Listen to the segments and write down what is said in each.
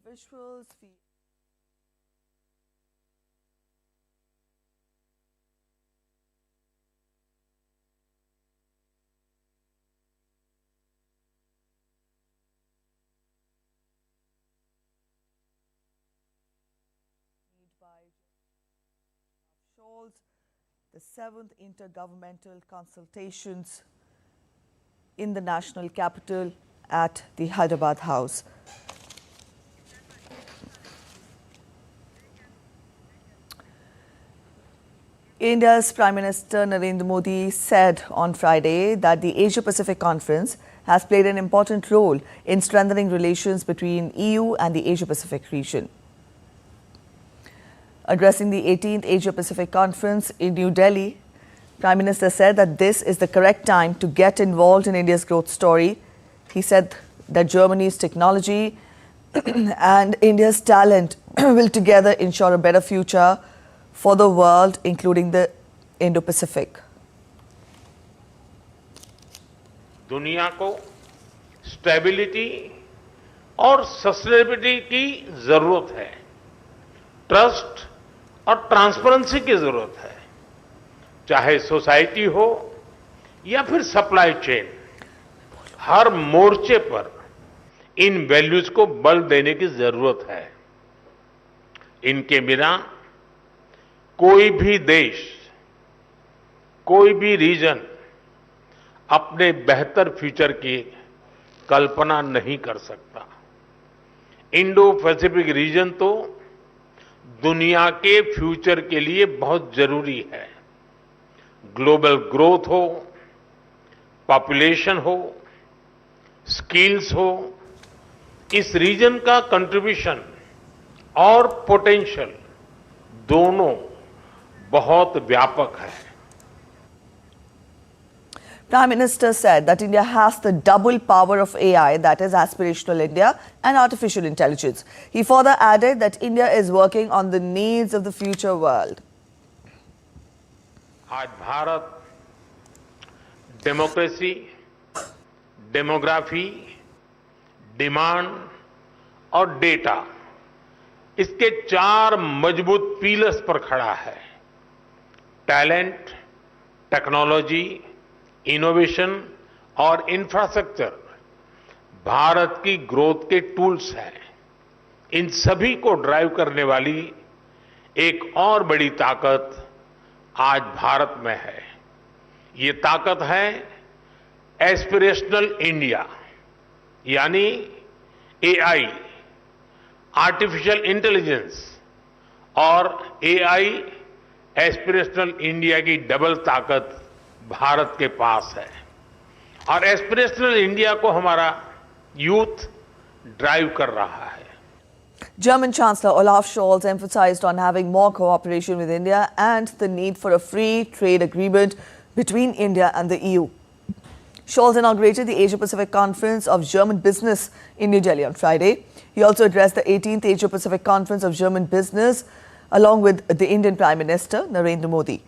visuals the 7th Intergovernmental consultations in the national capital at the Hyderabad House. India's Prime Minister Narendra Modi said on Friday that the Asia-Pacific Conference has played an important role in strengthening relations between EU and the Asia-Pacific region. Addressing the 18th Asia-Pacific Conference in New Delhi, Prime Minister said that this is the correct time to get involved in India's growth story. He said that Germany's technology and India's talent will together ensure a better future for the world, including the Indo-Pacific. दुनिया को stability और sustainability की जरूरत है, trust और transparency की जरूरत है, चाहे सोसाइटी हो या फिर सप्लाई चेन। हर मोर्चे पर इन वैल्यूज को बल देने की जरूरत है। इनके बिना कोई भी देश, कोई भी रीजन अपने बेहतर फ्यूचर की कल्पना नहीं कर सकता। इंडो पैसिफिक रीजन तो दुनिया के फ्यूचर के लिए बहुत जरूरी है। ग्लोबल ग्रोथ हो, पॉपुलेशन हो, स्किल्स हो, इस रीजन का कंट्रीब्यूशन और पोटेंशियल दोनों बहुत व्यापक है। Prime Minister said that India has the double power of AI, that is aspirational India and artificial intelligence. He further added that India is working on the needs of the future world. आज Bharat democracy, demography, demand और data, इसके 4 मजबूत pillars पर खड़ा है। Talent, technology, innovation और infrastructure Bharat की growth के टूल्स हैं। इन सभी को ड्राइव करने वाली एक और बड़ी ताकत आज भारत में है। ये ताकत है एस्पिरेशनल इंडिया, यानी एआई, आर्टिफिशियल इंटेलिजेंस और एआई एस्पिरेशनल इंडिया की डबल ताकत भारत के पास है। और एस्पिरेशनल इंडिया को हमारा यूथ ड्राइव कर रहा है। German Chancellor Olaf Scholz emphasized on having more cooperation with India and the need for a free trade agreement between India and the EU. Scholz inaugurated the Asia-Pacific Conference of German Business in New Delhi on Friday. He also addressed the 18th Asia-Pacific Conference of German Business along with the Indian Prime Minister Narendra Modi.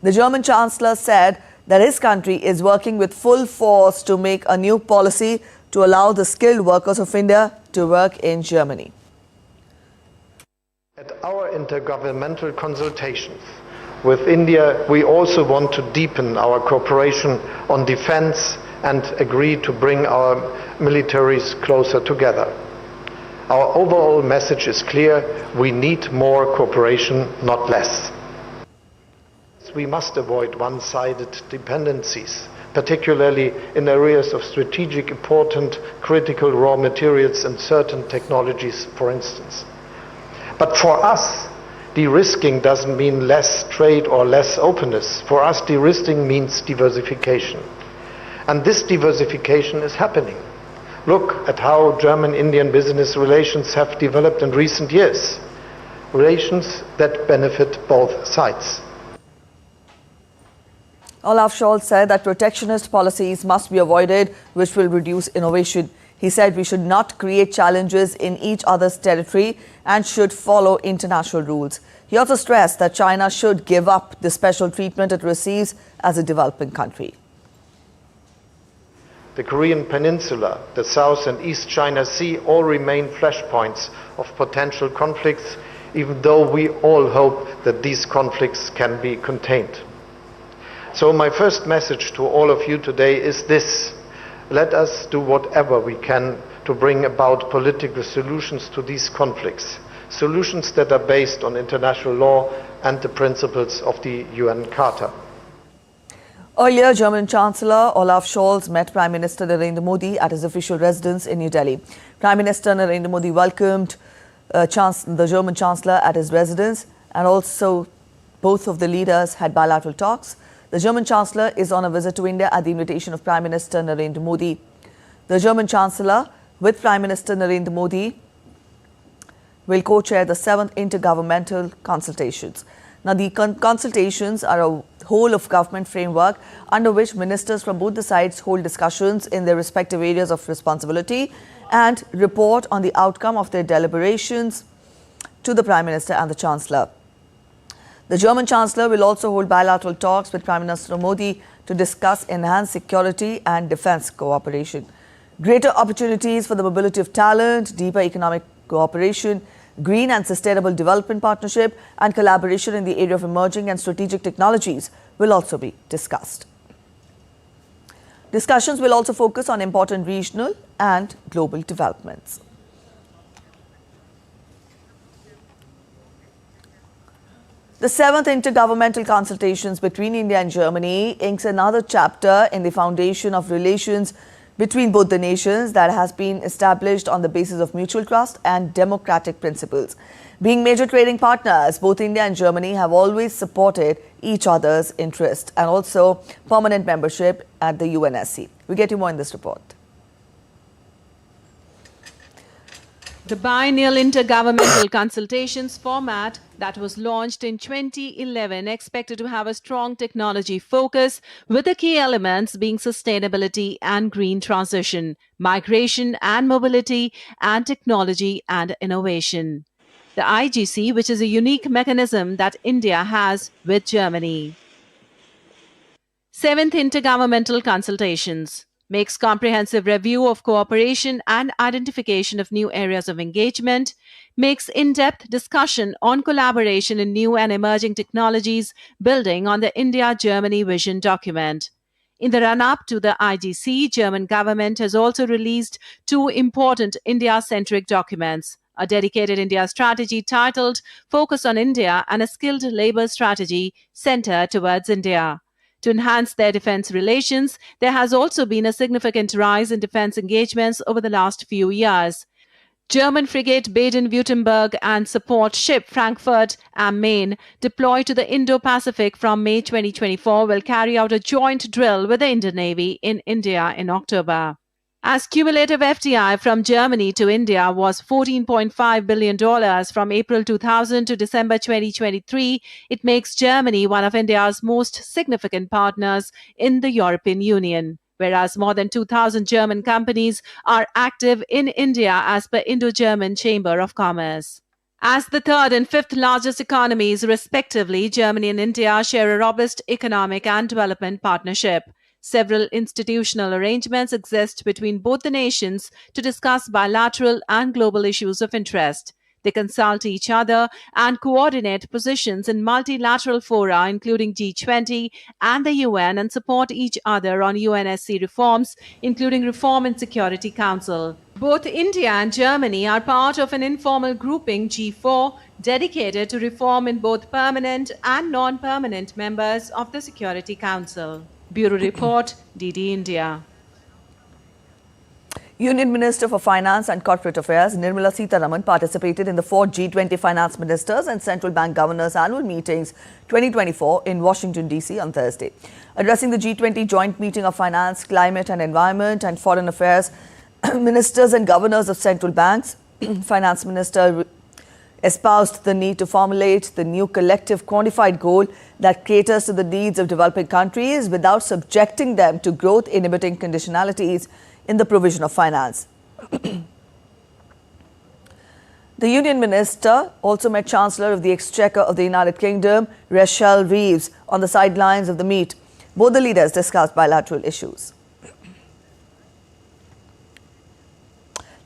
The German Chancellor said that his country is working with full force to make a new policy to allow the skilled workers of India to work in Germany. At our intergovernmental consultations with India, we also want to deepen our cooperation on defense and agree to bring our militaries closer together. Our overall message is clear: we need more cooperation, not less. We must avoid one-sided dependencies, particularly in areas of strategic important critical raw materials and certain technologies, for instance. But for us, de-risking doesn't mean less trade or less openness. For us, de-risking means diversification. And this diversification is happening. Look at how German-Indian business relations have developed in recent years. Relations that benefit both sides. Olaf Scholz said that protectionist policies must be avoided, which will reduce innovation. He said we should not create challenges in each other's territory and should follow international rules. He also stressed that China should give up the special treatment it receives as a developing country. the Korean Peninsula, the South and East China Sea all remain flashpoints of potential conflicts, even though we all hope that these conflicts can be contained. So my first message to all of you today is this: let us do whatever we can to bring about political solutions to these conflicts, solutions that are based on international law and the principles of the UN Charter. Earlier, German Chancellor Olaf Scholz met Prime Minister Narendra Modi at his official residence in New Delhi. Prime Minister Narendra Modi welcomed the German Chancellor at his residence, and also both of the leaders had bilateral talks. The German Chancellor is on a visit to India at the invitation of Prime Minister Narendra Modi. The German Chancellor, with Prime Minister Narendra Modi, will co-chair the 7th Intergovernmental consultations. Now, the consultations are a whole-of-government framework under which ministers from both the sides hold discussions in their respective areas of responsibility and report on the outcome of their deliberations to the Prime Minister and the Chancellor. The German Chancellor will also hold bilateral talks with Prime Minister Modi to discuss enhanced security and defence cooperation, greater opportunities for the mobility of talent, deeper economic cooperation, green and sustainable development partnership, and collaboration in the area of emerging and strategic technologies will also be discussed. Discussions will also focus on important regional and global developments. The 7th Intergovernmental consultations between India and Germany inks another chapter in the foundation of relations between both the nations that has been established on the basis of mutual trust and democratic principles. Being major trading partners, both India and Germany have always supported each other's interest and also permanent membership at the UNSC. We get you more in this report. The biennial intergovernmental consultations format that was launched in 2011 expected to have a strong technology focus, with the key elements being sustainability and green transition, migration and mobility, and technology and innovation. The IGC, which is a unique mechanism that India has with Germany. 7th Intergovernmental Consultations makes comprehensive review of cooperation and identification of new areas of engagement, makes in-depth discussion on collaboration in new and emerging technologies, building on the India-Germany vision document. In the run-up to the IGC, German government has also released two important India-centric documents: a dedicated India strategy titled Focus on India and a skilled labour strategy centred towards India. To enhance their defence relations, there has also been a significant rise in defence engagements over the last few years. German frigate Baden-Württemberg and support ship Frankfurt am Main, deployed to the Indo-Pacific from May 2024, will carry out a joint drill with the Indian Navy in India in October. As cumulative FDI from Germany to India was $14.5 billion from April 2000 to December 2023, it makes Germany one of India's most significant partners in the European Union, whereas more than 2,000 German companies are active in India as per Indo-German Chamber of Commerce. As the third and fifth largest economies, respectively, Germany and India share a robust economic and development partnership. Several institutional arrangements exist between both the nations to discuss bilateral and global issues of interest. They consult each other and coordinate positions in multilateral fora, including G20 and the UN, and support each other on UNSC reforms, including reform in Security Council. Both India and Germany are part of an informal grouping, G4, dedicated to reform in both permanent and non-permanent members of the Security Council. Bureau Report, DD India. Union Minister for Finance and Corporate Affairs Nirmala Sitharaman participated in the 4th G20 Finance Ministers and Central Bank Governors Annual Meetings 2024 in Washington, D.C. on Thursday. Addressing the G20 Joint Meeting of Finance, Climate and Environment and Foreign Affairs Ministers and Governors of Central Banks, Finance Minister espoused the need to formulate the new collective quantified goal that caters to the needs of developing countries without subjecting them to growth-inhibiting conditionalities in the provision of finance. The Union Minister also met Chancellor of the Exchequer of the United Kingdom, Rachel Reeves, on the sidelines of the meet. Both the leaders discussed bilateral issues.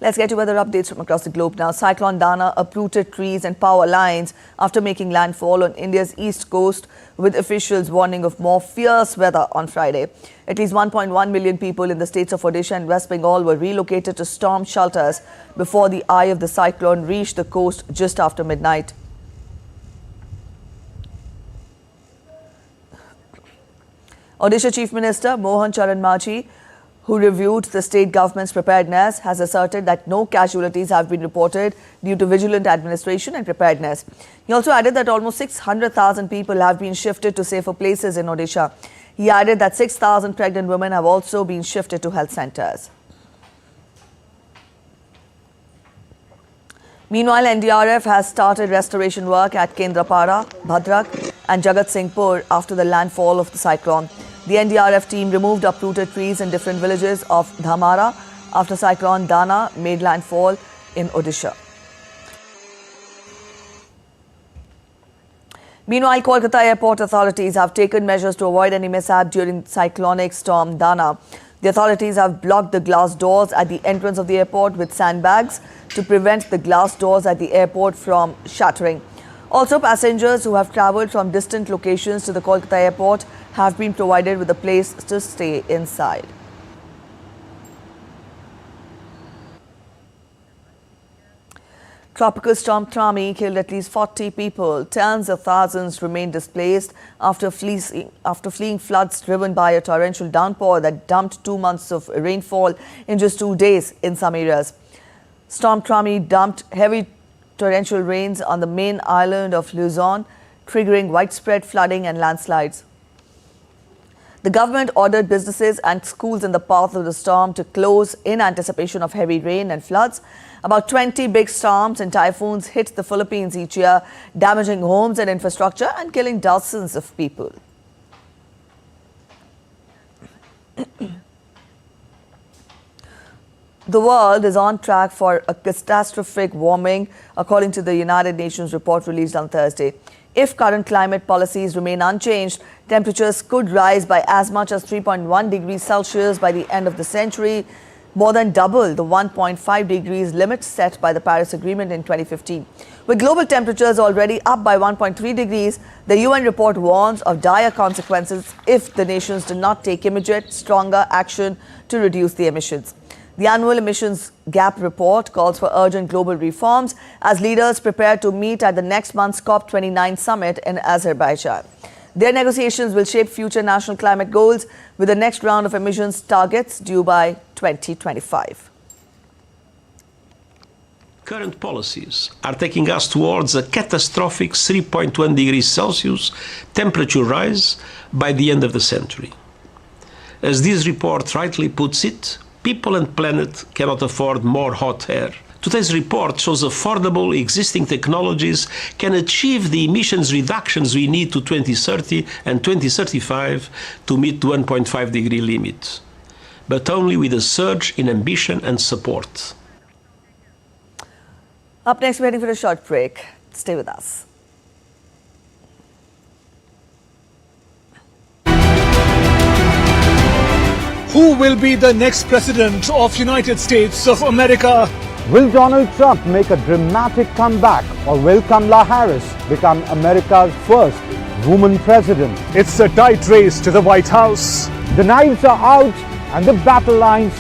Let's get to weather updates from across the globe now. Cyclone Dana uprooted trees and power lines after making landfall on India's east coast, with officials warning of more fierce weather on Friday. At least 1.1 million people in the states of Odisha and West Bengal were relocated to storm shelters before the eye of the cyclone reached the coast just after midnight. Odisha Chief Minister Mohan Charan Maji, who reviewed the state government's preparedness, has asserted that no casualties have been reported due to vigilant administration and preparedness. He also added that almost 600,000 people have been shifted to safer places in Odisha. He added that 6,000 pregnant women have also been shifted to health centres. Meanwhile, NDRF has started restoration work at Kendrapara, Bhadrak and Jagat Singhpur after the landfall of the cyclone. The NDRF team removed uprooted trees in different villages of Dhamara after Cyclone Dana made landfall in Odisha. Meanwhile, Kolkata airport authorities have taken measures to avoid any mishap during cyclonic storm Dana. The authorities have blocked the glass doors at the entrance of the airport with sandbags to prevent the glass doors at the airport from shattering. Also, passengers who have travelled from distant locations to the Kolkata airport have been provided with a place to stay inside. Tropical storm Trami killed at least 40 people. Tens of thousands remain displaced after fleeing floods driven by a torrential downpour that dumped 2 months of rainfall in just 2 days in some areas. Storm Trami dumped heavy torrential rains on the main island of Luzon, triggering widespread flooding and landslides. The government ordered businesses and schools in the path of the storm to close in anticipation of heavy rain and floods. About 20 big storms and typhoons hit the Philippines each year, damaging homes and infrastructure and killing dozens of people. The world is on track for a catastrophic warming, according to the United Nations report released on Thursday. If current climate policies remain unchanged, temperatures could rise by as much as 3.1 degrees Celsius by the end of the century, more than double the 1.5 degrees limit set by the Paris Agreement in 2015. With global temperatures already up by 1.3 degrees, the UN report warns of dire consequences if the nations do not take immediate, stronger action to reduce the emissions. The annual emissions gap report calls for urgent global reforms as leaders prepare to meet at the next month's COP29 summit in Azerbaijan. Their negotiations will shape future national climate goals, with the next round of emissions targets due by 2025. Current policies are taking us towards a catastrophic 3.1 degrees Celsius temperature rise by the end of the century. As this report rightly puts it, people and planet cannot afford more hot air. Today's report shows affordable existing technologies can achieve the emissions reductions we need to 2030 and 2035 to meet the 1.5 degree limit, but only with a surge in ambition and support. Up next, we're heading for a short break. Stay with us. Who will be the next president of United States of America? Will Donald Trump make a dramatic comeback, or will Kamala Harris become America's first woman president? It's a tight race to the White House. The knives are out and the battle lines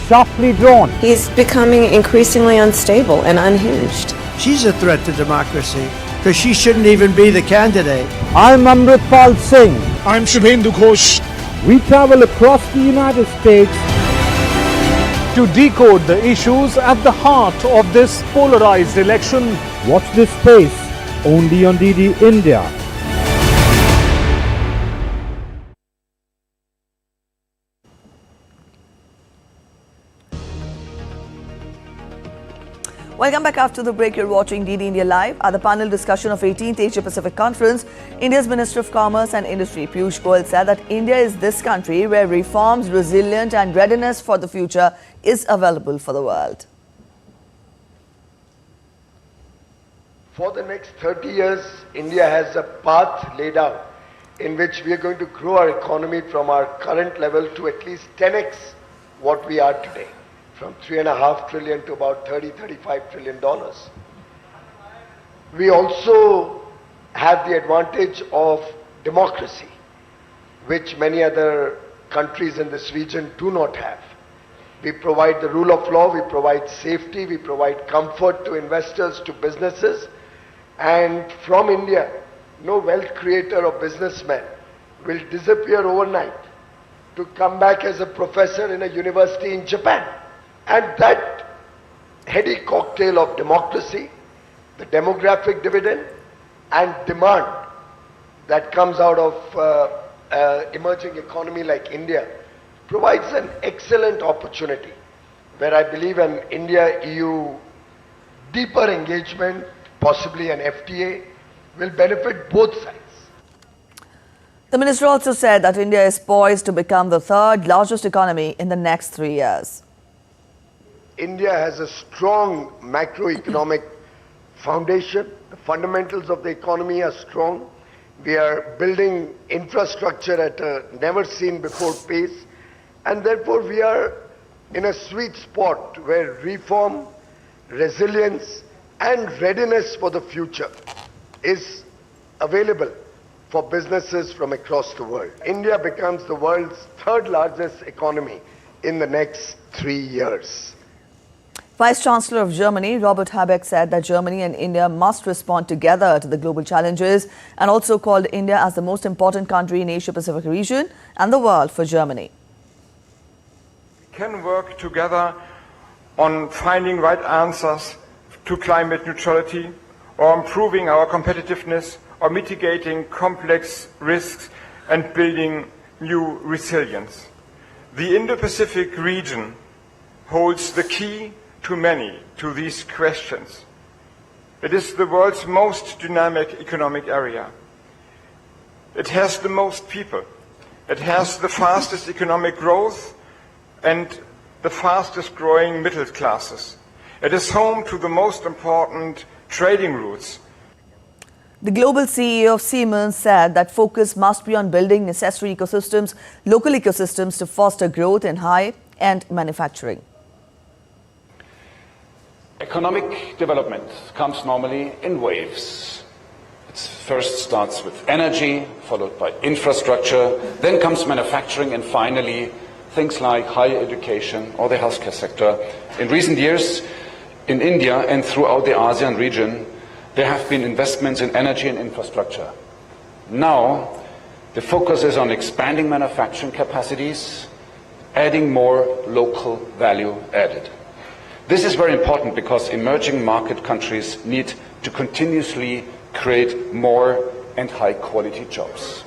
sharply drawn. He's becoming increasingly unstable and unhinged. She's a threat to democracy because she shouldn't even be the candidate. I'm Amritpal Singh. I'm Shubhendu Ghosh. We travel across the United States to decode the issues at the heart of this polarized election. Watch this space only on DD India. Welcome back. After the break, you're watching DD India Live. At the panel discussion of 18th Asia Pacific Conference, India's Minister of Commerce and Industry, Piyush Goyal, said that India is this country where reforms, resilience and readiness for the future is available for the world. For the next 30 years, India has a path laid out in which we are going to grow our economy from our current level to at least 10x what we are today. from $3.5 trillion to about $35 trillion. We also have the advantage of democracy, which many other countries in this region do not have. We provide the rule of law, we provide safety, we provide comfort to investors, to businesses, and from India, no wealth creator or businessman will disappear overnight to come back as a professor in a university in Japan. And that heady cocktail of democracy, the demographic dividend, and demand that comes out of emerging economy like India provides an excellent opportunity where I believe an India-EU deeper engagement, possibly an FTA, will benefit both sides. The minister also said that India is poised to become the third largest economy in the next 3 years. India has a strong macroeconomic foundation. The fundamentals of the economy are strong. We are building infrastructure at a never seen before pace. And therefore we are in a sweet spot where reform, resilience and readiness for the future is available for businesses from across the world. India becomes the world's third largest economy in the next 3 years. Vice Chancellor of Germany, Robert Habeck, said that Germany and India must respond together to the global challenges and also called India as the most important country in Asia-Pacific region and the world for Germany. We can work together on finding right answers to climate neutrality or improving our competitiveness or mitigating complex risks and building new resilience. The Indo-Pacific region holds the key to these questions. It is the world's most dynamic economic area. It has the most people. It has the fastest economic growth and the fastest growing middle classes. It is home to the most important trading routes. The global CEO of Siemens said that focus must be on building necessary ecosystems, local ecosystems to foster growth in high-end manufacturing. Economic development comes normally in waves. It first starts with energy, followed by infrastructure, then comes manufacturing, and finally things like higher education or the healthcare sector. In recent years, in India and throughout the ASEAN region, there have been investments in energy and infrastructure. Now, the focus is on expanding manufacturing capacities, adding more local value added. This is very important because emerging market countries need to continuously create more and high-quality jobs.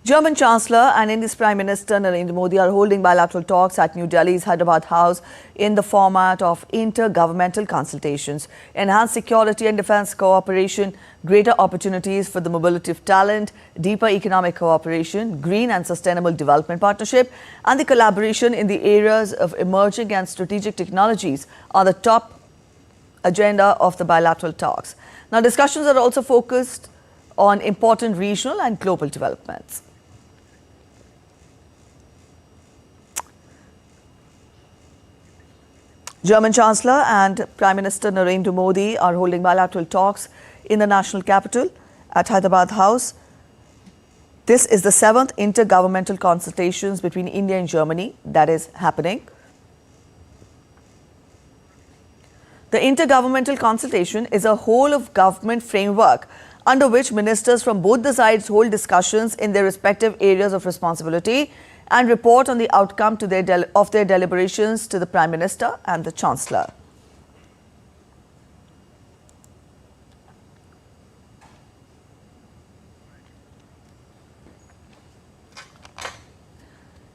German Chancellor and India's Prime Minister Narendra Modi are holding bilateral talks at New Delhi's Hyderabad House in the format of intergovernmental consultations. Enhanced security and defence cooperation, greater opportunities for the mobility of talent, deeper economic cooperation, green and sustainable development partnership, and the collaboration in the areas of emerging and strategic technologies are the top agenda of the bilateral talks. Now, discussions are also focused on important regional and global developments. German Chancellor and Prime Minister Narendra Modi are holding bilateral talks in the national capital at Hyderabad House. This is the 7th intergovernmental consultations between India and Germany that is happening. The intergovernmental consultation is a whole of government framework under which ministers from both the sides hold discussions in their respective areas of responsibility and report on the outcome to their deliberations to the Prime Minister and the Chancellor.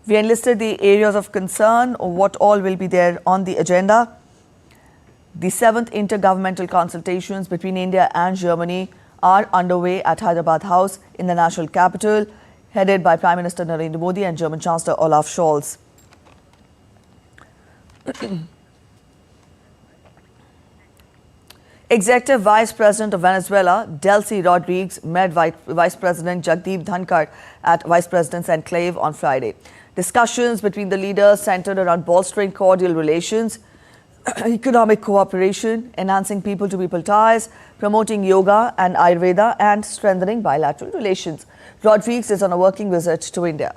We enlisted the areas of concern or what all will be there on the agenda. The 7th intergovernmental consultations between India and Germany are underway at Hyderabad House in the national capital, headed by Prime Minister Narendra Modi and German Chancellor Olaf Scholz. Executive Vice President of Venezuela, Delcy Rodriguez, met Vice President Jagdeep Dhankar at Vice President's Enclave on Friday. Discussions between the leaders centered around bolstering cordial relations, economic cooperation, enhancing people-to-people ties, promoting yoga and Ayurveda, and strengthening bilateral relations. Rodriguez is on a working visit to India.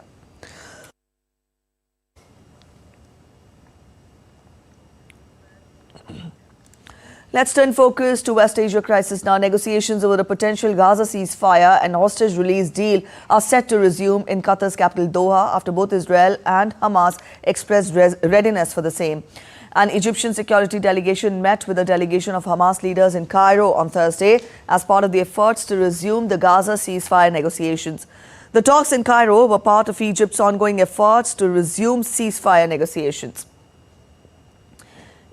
Let's turn focus to West Asia crisis now. Negotiations over a potential Gaza ceasefire and hostage release deal are set to resume in Qatar's capital Doha after both Israel and Hamas expressed readiness for the same. An Egyptian security delegation met with a delegation of Hamas leaders in Cairo on Thursday as part of the efforts to resume the Gaza ceasefire negotiations. The talks in Cairo were part of Egypt's ongoing efforts to resume ceasefire negotiations.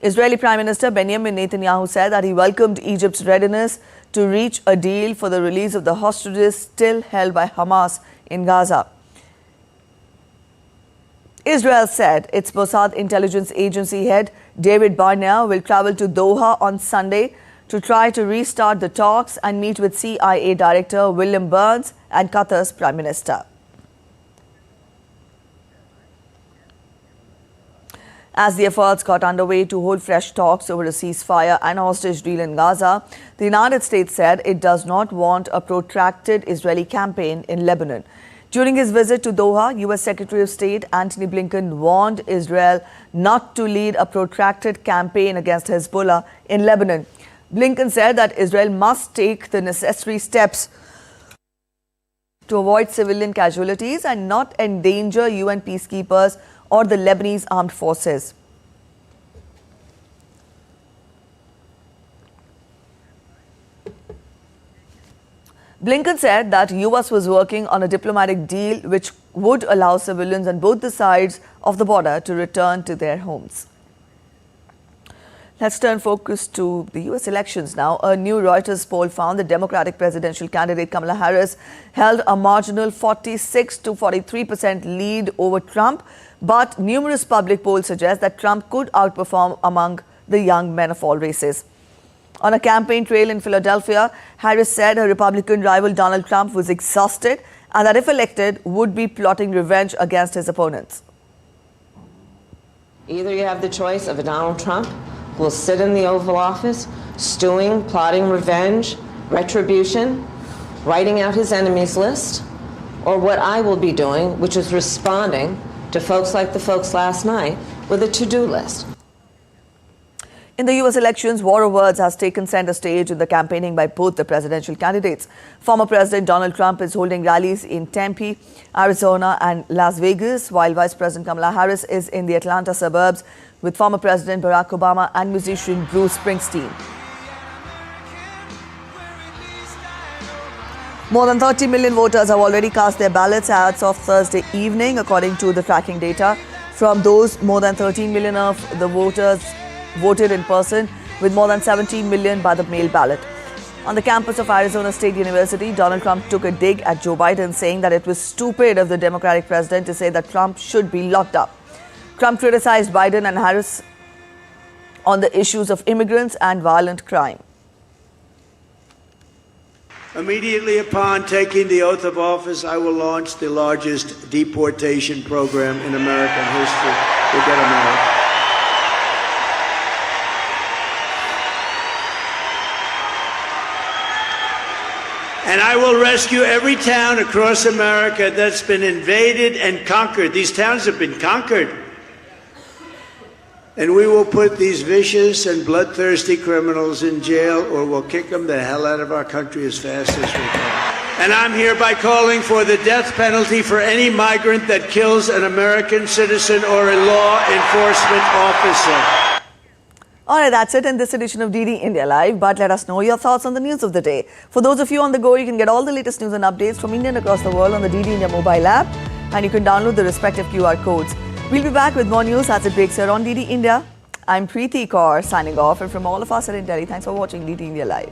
Israeli Prime Minister Benjamin Netanyahu said that he welcomed Egypt's readiness to reach a deal for the release of the hostages still held by Hamas in Gaza. Israel said its Mossad intelligence agency head David Barnea will travel to Doha on Sunday to try to restart the talks and meet with CIA Director William Burns and Qatar's Prime Minister. As the efforts got underway to hold fresh talks over a ceasefire and hostage deal in Gaza, the United States said it does not want a protracted Israeli campaign in Lebanon. During his visit to Doha, U.S. Secretary of State Antony Blinken warned Israel not to lead a protracted campaign against Hezbollah in Lebanon. Blinken said that Israel must take the necessary steps to avoid civilian casualties and not endanger UN peacekeepers or the Lebanese armed forces. Blinken said that US was working on a diplomatic deal which would allow civilians on both the sides of the border to return to their homes. Let's turn focus to the US elections now. A new Reuters poll found the Democratic presidential candidate Kamala Harris held a marginal 46 to 43% lead over Trump, but numerous public polls suggest that Trump could outperform among the young men of all races. On a campaign trail in Philadelphia, Harris said her Republican rival Donald Trump was exhausted and that if elected, would be plotting revenge against his opponents. Either you have the choice of a Donald Trump who will sit in the Oval Office, stewing, plotting revenge, retribution, writing out his enemies list, or what I will be doing, which is responding to folks like the folks last night with a to-do list. In the US elections, war of words has taken center stage in the campaigning by both the presidential candidates. Former President Donald Trump is holding rallies in Tempe, Arizona and Las Vegas, while Vice President Kamala Harris is in the Atlanta suburbs with former President Barack Obama and musician Bruce Springsteen. More than 30 million voters have already cast their ballots as of Thursday evening, according to the tracking data. From those, more than 13 million of the voters voted in person, with more than 17 million by the mail ballot. On the campus of Arizona State University, Donald Trump took a dig at Joe Biden, saying that it was stupid of the Democratic president to say that Trump should be locked up. Trump criticized Biden and Harris on the issues of immigrants and violent crime. Immediately upon taking the oath of office, I will launch the largest deportation program in American history. Forget America. And I will rescue every town across America that's been invaded and conquered. These towns have been conquered. And we will put these vicious and bloodthirsty criminals in jail, or we'll kick them the hell out of our country as fast as we can. And I'm hereby calling for the death penalty for any migrant that kills an American citizen or a law enforcement officer. All right, that's it in this edition of DD India Live. But let us know your thoughts on the news of the day. For those of you on the go, you can get all the latest news and updates from India and across the world on the DD India mobile app. And you can download the respective QR codes. We'll be back with more news as it breaks here on DD India. I'm Preeti Kaur signing off. And from all of us at Delhi, thanks for watching DD India Live.